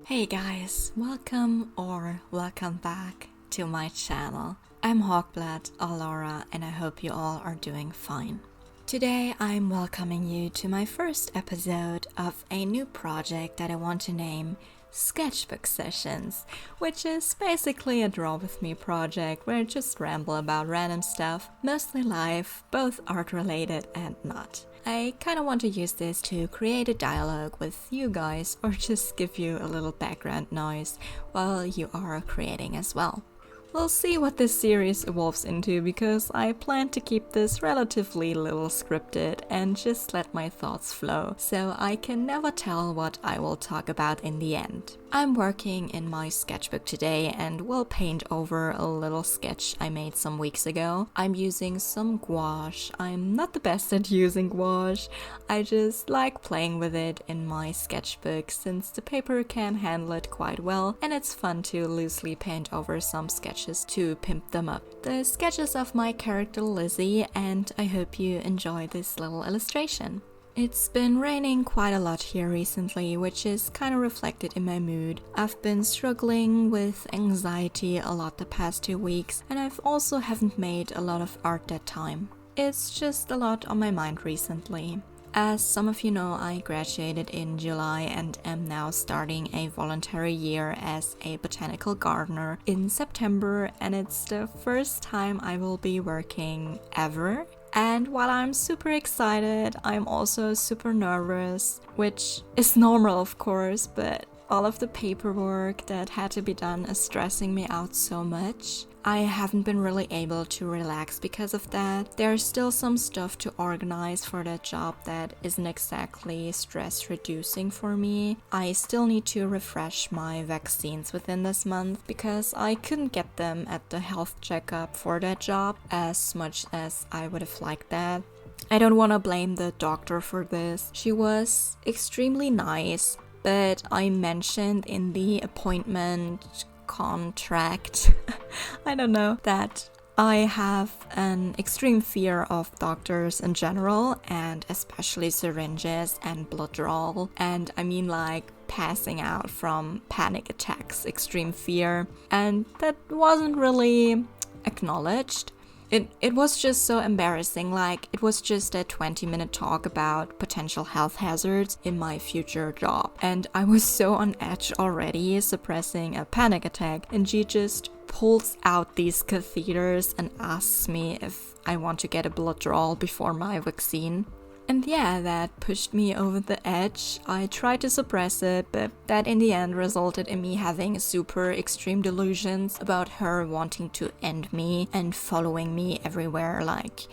Hey guys, welcome back to my channel. I'm Hawkblood Alora and I hope you all are doing fine. Today I'm welcoming you to my first episode of a new project that I want to name Sketchbook Sessions, which is basically a draw with me project where I just ramble about random stuff, mostly live, both art related and not. I kind of want to use this to create a dialogue with you guys or just give you a little background noise while you are creating as well. We'll see what this series evolves into because I plan to keep this relatively little scripted and just let my thoughts flow, so I can never tell what I will talk about in the end. I'm working in my sketchbook today and will paint over a little sketch I made some weeks ago. I'm using some gouache. I'm not the best at using gouache. I just like playing with it in my sketchbook since the paper can handle it quite well and it's fun to loosely paint over some sketches to pimp them up. The sketches of my character Lizzie, and I hope you enjoy this little illustration. It's been raining quite a lot here recently, which is kind of reflected in my mood. I've been struggling with anxiety a lot the past 2 weeks, and I've also haven't made a lot of art that time. It's just a lot on my mind recently. As some of you know, I graduated in July and am now starting a voluntary year as a botanical gardener in September, and it's the first time I will be working ever. And while I'm super excited, I'm also super nervous, which is normal of course, but all of the paperwork that had to be done is stressing me out so much. I haven't been really able to relax because of that. There's still some stuff to organize for that job that isn't exactly stress reducing for me. I still need to refresh my vaccines within this month because I couldn't get them at the health checkup for that job as much as I would have liked that. I don't want to blame the doctor for this. She was extremely nice, but I mentioned in the appointment contract I don't know, that I have an extreme fear of doctors in general and especially syringes and blood draw, and I mean like passing out from panic attacks, extreme fear, and that wasn't really acknowledged. It was just so embarrassing, like it was just a 20-minute talk about potential health hazards in my future job. And I was so on edge already, suppressing a panic attack, and she just pulls out these catheters and asks me if I want to get a blood draw before my vaccine. And yeah, that pushed me over the edge. I tried to suppress it, but that in the end resulted in me having super extreme delusions about her wanting to end me and following me everywhere. Like,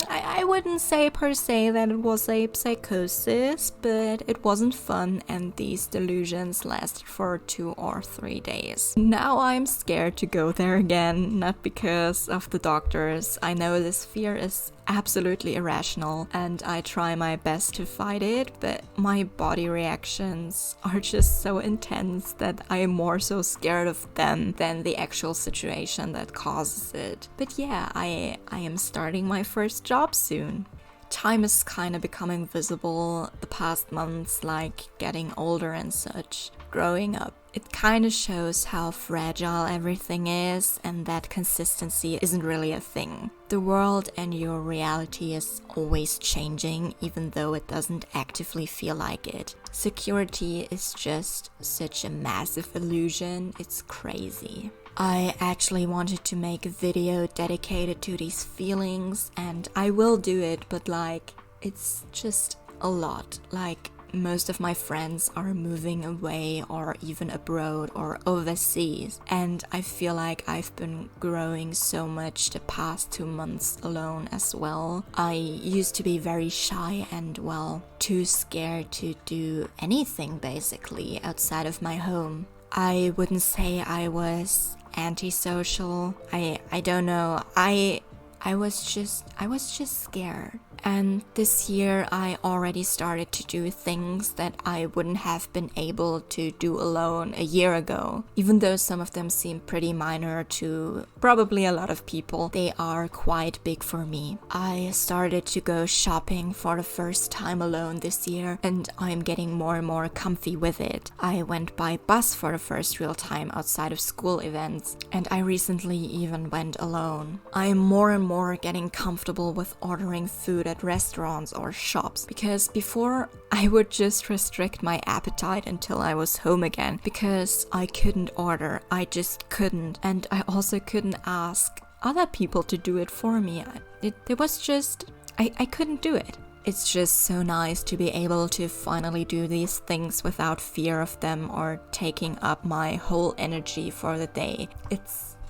I wouldn't say per se that it was a psychosis, but it wasn't fun and these delusions lasted for 2 or 3 days. Now I'm scared to go there again, not because of the doctors. I know this fear is absolutely irrational and I try my best to fight it, but my body reactions are just so intense that I am more so scared of them than the actual situation that causes it. But yeah, I am starting my first job soon. Time is kind of becoming visible the past months, like getting older and such, growing up. It kind of shows how fragile everything is and that consistency isn't really a thing. The world and your reality is always changing, even though it doesn't actively feel like it. Security is just such a massive illusion, it's crazy. I actually wanted to make a video dedicated to these feelings, and I will do it, but like, it's just a lot. Like, most of my friends are moving away or even abroad or overseas, and I feel like I've been growing so much the past 2 months alone as well. I used to be very shy and, well, too scared to do anything basically outside of my home. I wouldn't say I was antisocial. I don't know. I I was just scared. And this year I already started to do things that I wouldn't have been able to do alone a year ago. Even though some of them seem pretty minor to probably a lot of people, they are quite big for me. I started to go shopping for the first time alone this year, and I'm getting more and more comfy with it. I went by bus for the first real time outside of school events, and I recently even went alone. I'm more and more getting comfortable with ordering food at restaurants or shops, because before I would just restrict my appetite until I was home again because I couldn't order. I just couldn't, and I also couldn't ask other people to do it for me. I couldn't do it. It's just so nice to be able to finally do these things without fear of them or taking up my whole energy for the day.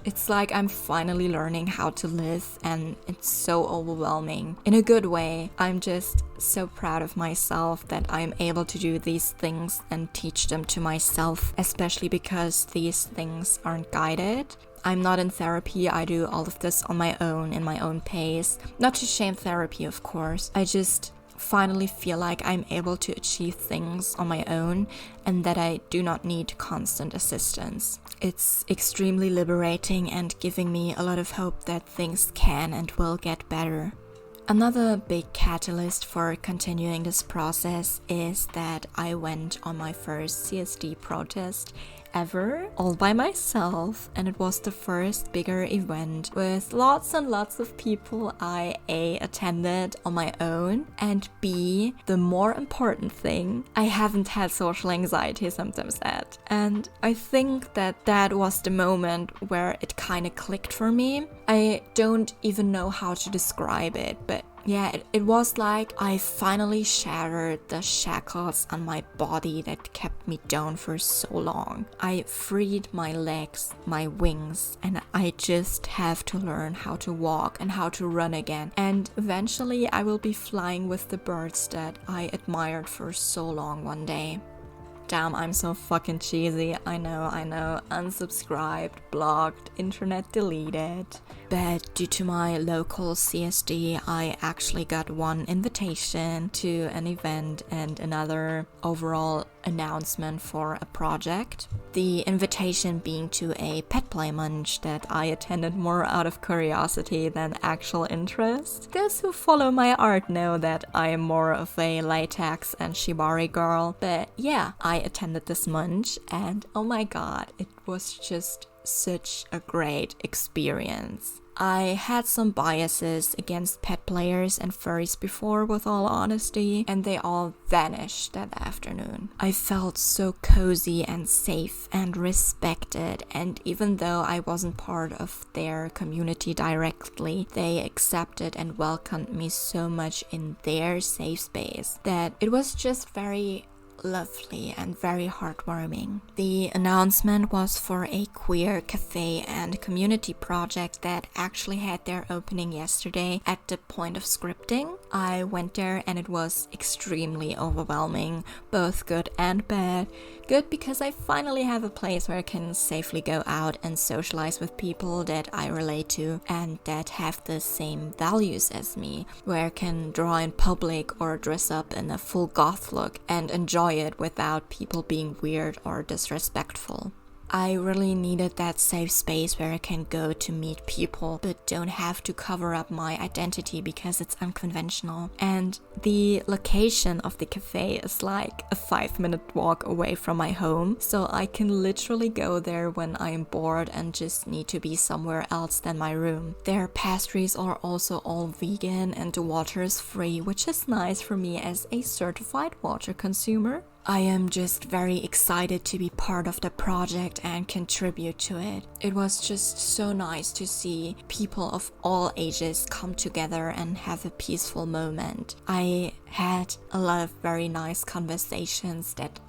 It's like I'm finally learning how to live, and it's so overwhelming. In a good way. I'm just so proud of myself that I'm able to do these things and teach them to myself, especially because these things aren't guided. I'm not in therapy. I do all of this on my own, in my own pace. Not to shame therapy, of course. I just finally feel like I'm able to achieve things on my own and that I do not need constant assistance. It's extremely liberating and giving me a lot of hope that things can and will get better. Another big catalyst for continuing this process is that I went on my first CSD protest ever, all by myself, and it was the first bigger event with lots and lots of people I A, attended on my own, and B, the more important thing, I haven't had social anxiety symptoms yet. And I think that was the moment where it kind of clicked for me. I don't even know how to describe it, but yeah, it was like I finally shattered the shackles on my body that kept me down for so long. I freed my legs, my wings, and I just have to learn how to walk and how to run again. And eventually I will be flying with the birds that I admired for so long one day. Damn, I'm so fucking cheesy. I know. Unsubscribed, blocked, internet deleted. But due to my local CSD, I actually got one invitation to an event and another overall announcement for a project. The invitation being to a pet play munch that I attended more out of curiosity than actual interest. Those who follow my art know that I am more of a latex and shibari girl. But yeah, I attended this munch and oh my god, it was just such a great experience. I had some biases against pet players and furries before, with all honesty, and they all vanished that afternoon. I felt so cozy and safe and respected, and even though I wasn't part of their community directly, they accepted and welcomed me so much in their safe space that it was just very lovely and very heartwarming. The announcement was for a queer cafe and community project that actually had their opening yesterday at the point of scripting. I went there and it was extremely overwhelming, both good and bad. Good because I finally have a place where I can safely go out and socialize with people that I relate to and that have the same values as me, where I can draw in public or dress up in a full goth look and enjoy it without people being weird or disrespectful. I really needed that safe space where I can go to meet people but don't have to cover up my identity because it's unconventional. And the location of the cafe is like a 5-minute walk away from my home, so I can literally go there when I am bored and just need to be somewhere else than my room. Their pastries are also all vegan and the water is free, which is nice for me as a certified water consumer. I am just very excited to be part of the project and contribute to it. It was just so nice to see people of all ages come together and have a peaceful moment. I had a lot of very nice conversations that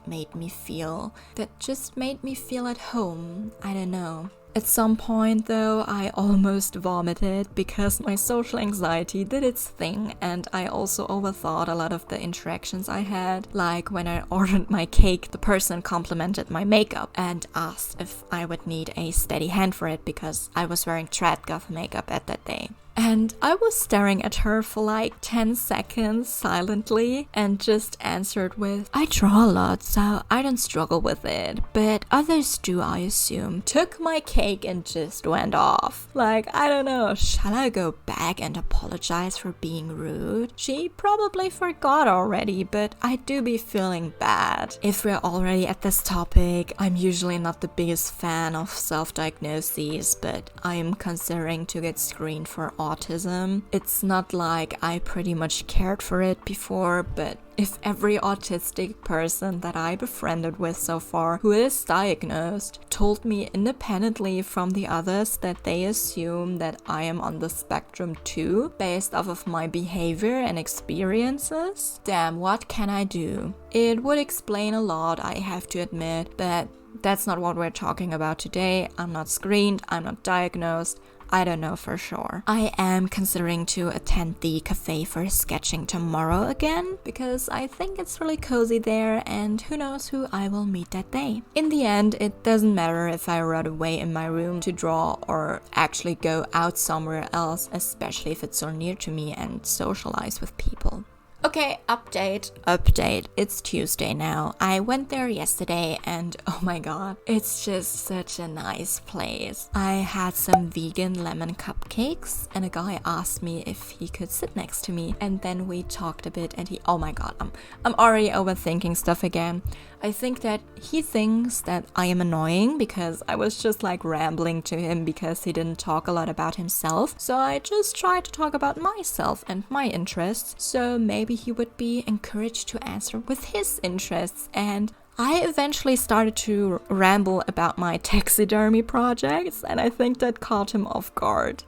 just made me feel at home. I don't know. At some point though, I almost vomited because my social anxiety did its thing, and I also overthought a lot of the interactions I had. Like when I ordered my cake, the person complimented my makeup and asked if I would need a steady hand for it because I was wearing trad goth makeup at that day. And I was staring at her for like 10 seconds silently and just answered with, I draw a lot, so I don't struggle with it, but others do, I assume. Took my cake and just went off. Like, I don't know, shall I go back and apologize for being rude? She probably forgot already, but I do be feeling bad. If we're already at this topic, I'm usually not the biggest fan of self-diagnoses, but I'm considering to get screened for autism. It's not like I pretty much cared for it before, but if every autistic person that I befriended with so far who is diagnosed told me independently from the others that they assume that I am on the spectrum too, based off of my behavior and experiences, damn, what can I do? It would explain a lot, I have to admit, but that's not what we're talking about today. I'm not screened, I'm not diagnosed. I don't know for sure. I am considering to attend the cafe for sketching tomorrow again, because I think it's really cozy there and who knows who I will meet that day. In the end, it doesn't matter if I run away in my room to draw or actually go out somewhere else, especially if it's so near to me, and socialize with people. Okay, update. It's Tuesday now. I went there yesterday and oh my god, it's just such a nice place. I had some vegan lemon cupcakes and a guy asked me if he could sit next to me, and then we talked a bit and oh my god, I'm already overthinking stuff again. I think that he thinks that I am annoying because I was just like rambling to him because he didn't talk a lot about himself. So I just tried to talk about myself and my interests. So maybe he would be encouraged to answer with his interests. And I eventually started to ramble about my taxidermy projects, and I think that caught him off guard.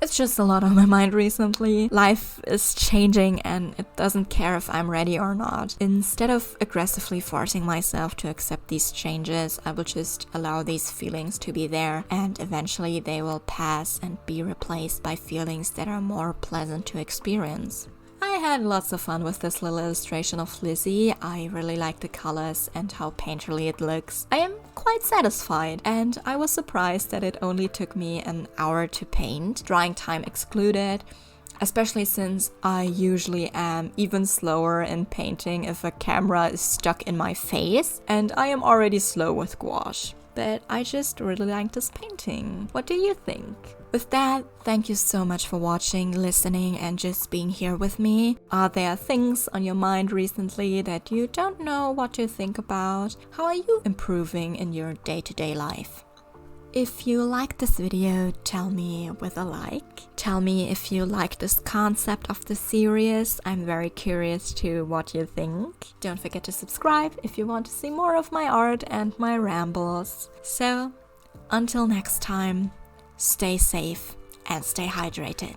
It's just a lot on my mind recently. Life is changing and it doesn't care if I'm ready or not. Instead of aggressively forcing myself to accept these changes, I will just allow these feelings to be there, and eventually they will pass and be replaced by feelings that are more pleasant to experience. I had lots of fun with this little illustration of Lizzie. I really like the colors and how painterly it looks. I am quite satisfied, and I was surprised that it only took me an hour to paint, drying time excluded, especially since I usually am even slower in painting if a camera is stuck in my face, and I am already slow with gouache. But I just really like this painting. What do you think? With that, thank you so much for watching, listening, and just being here with me. Are there things on your mind recently that you don't know what to think about? How are you improving in your day-to-day life? If you like this video, tell me with a like. Tell me if you like this concept of the series. I'm very curious to what you think. Don't forget to subscribe if you want to see more of my art and my rambles. So, until next time, stay safe and stay hydrated.